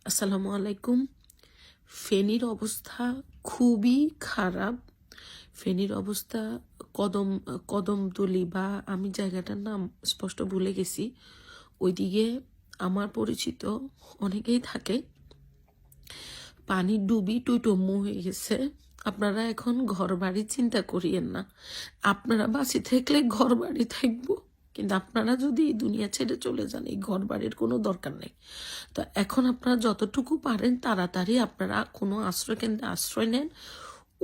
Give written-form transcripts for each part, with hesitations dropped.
আসসালামু আলাইকুম। ফেনীর অবস্থা খুবই খারাপ। ফেনীর অবস্থা কদমতলি বা আমি জায়গাটার নাম স্পষ্ট ভুলে গেছি, ওইদিকে আমার পরিচিত অনেকেই থাকে। পানি ডুবি টুইটম্বু হয়ে গেছে। আপনারা এখন ঘর বাড়ি চিন্তা করিয়েন না, আপনারা বাঁচি থাকলে ঘর বাড়ি থাকবো, কিন্তু আপনারা যদি এই দুনিয়া ছেড়ে চলে যান এই ঘর বাড়ির কোনো দরকার নেই। তো এখন আপনারা যতটুকু পারেন তাড়াতাড়ি আপনারা কোনো আশ্রয়কেন্দ্রে আশ্রয় নেন,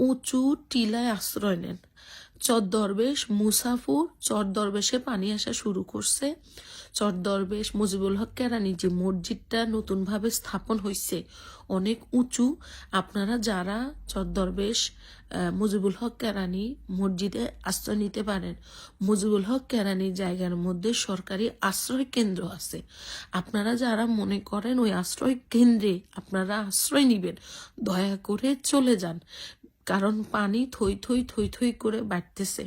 উঁচু টিলায় আশ্রয় নেন। চর দরবেশ মুসাফুর চর দরবেশে পানি আসা শুরু করছে। চর দরবেশ মুজিবুল হক কেরানি যে মসজিদটা নতুনভাবে স্থাপন হয়েছে অনেক উঁচু। আপনারা যারা চর দরবেশ মুজিবুল হক কেরানি মসজিদে আশ্রয় নিতে পারেন, মুজিবুল হক কেরানি জায়গার মধ্যে সরকারি আশ্রয় কেন্দ্র আছে। আপনারা যারা মনে করেন ওই আশ্রয় কেন্দ্রে আপনারা আশ্রয় নিবেন, দয়া করে চলে যান, কারণ পানি থই থই থই থই করে বাড়তেছে।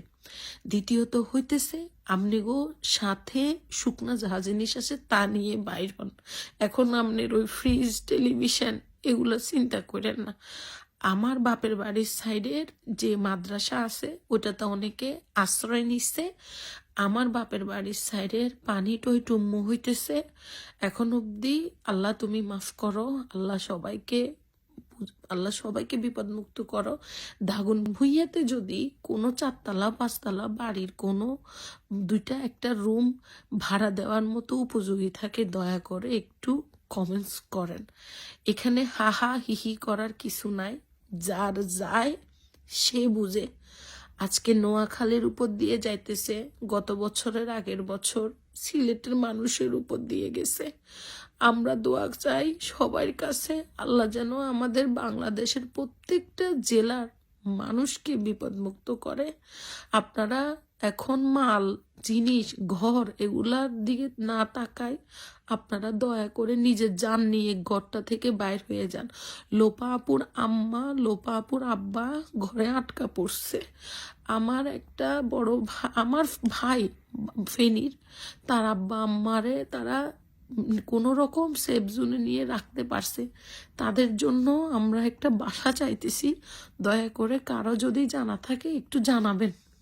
দ্বিতীয়ত হইতেছে আমনেগো সাথে শুকনা যাহা জিনিস আছে তা নিয়ে বাইর হন। এখন আমনের ওই ফ্রিজ টেলিভিশন এগুলো চিন্তা করেন না। আমার বাপের বাড়ির সাইডের যে মাদ্রাসা আছে ওটাতে অনেকে আশ্রয় নিচ্ছে। আমার বাপের বাড়ির সাইডের পানি টইটুম্মু হইতেছে। এখন অবধি আল্লাহ তুমি মাফ করো, আল্লাহ সবাইকে বিপদ মুক্ত করো। দাগন ভুইয়াতে যদি কোনো 4তলা 5তলা বাড়ির কোনো 2টা একটা রুম ভাড়া দেওয়ার মতো উপযোগী থাকে দয়া করে একটু কমেন্টস করেন। এখানে হাহা হিহি করার কিছু নাই, যার যায় সে বুঝে। আজকে নোয়াখালীর উপর দিয়ে যাইতেছে, গত বছরের আগের বছর সিলেটের মানুষের উপর দিয়ে গেছে। আমরা দোয়া চাই সবার কাছে, আল্লাহ যেন আমাদের বাংলাদেশের প্রত্যেকটা জেলার মানুষকে বিপদমুক্ত করে। আপনারা এখন মাল জিনিস ঘর এগুলার দিকে না তাকায় আপনারা দয়া করে নিজের জান নিয়ে ঘরটা থেকে বাইর হয়ে যান। লোপা আপুর আম্মা লোপা আপুর আব্বা ঘরে আটকা পড়ছে। আমার একটা বড় আমার ভাই ফেনীর, তার আব্বা আম্মারে তারা কোনো রকম সেফ জোনে নিয়ে রাখতে পারছে। তাদের জন্য আমরা একটা বাসা চাইতেছি, দয়া করে কারো যদি জানা থাকে একটু জানাবেন।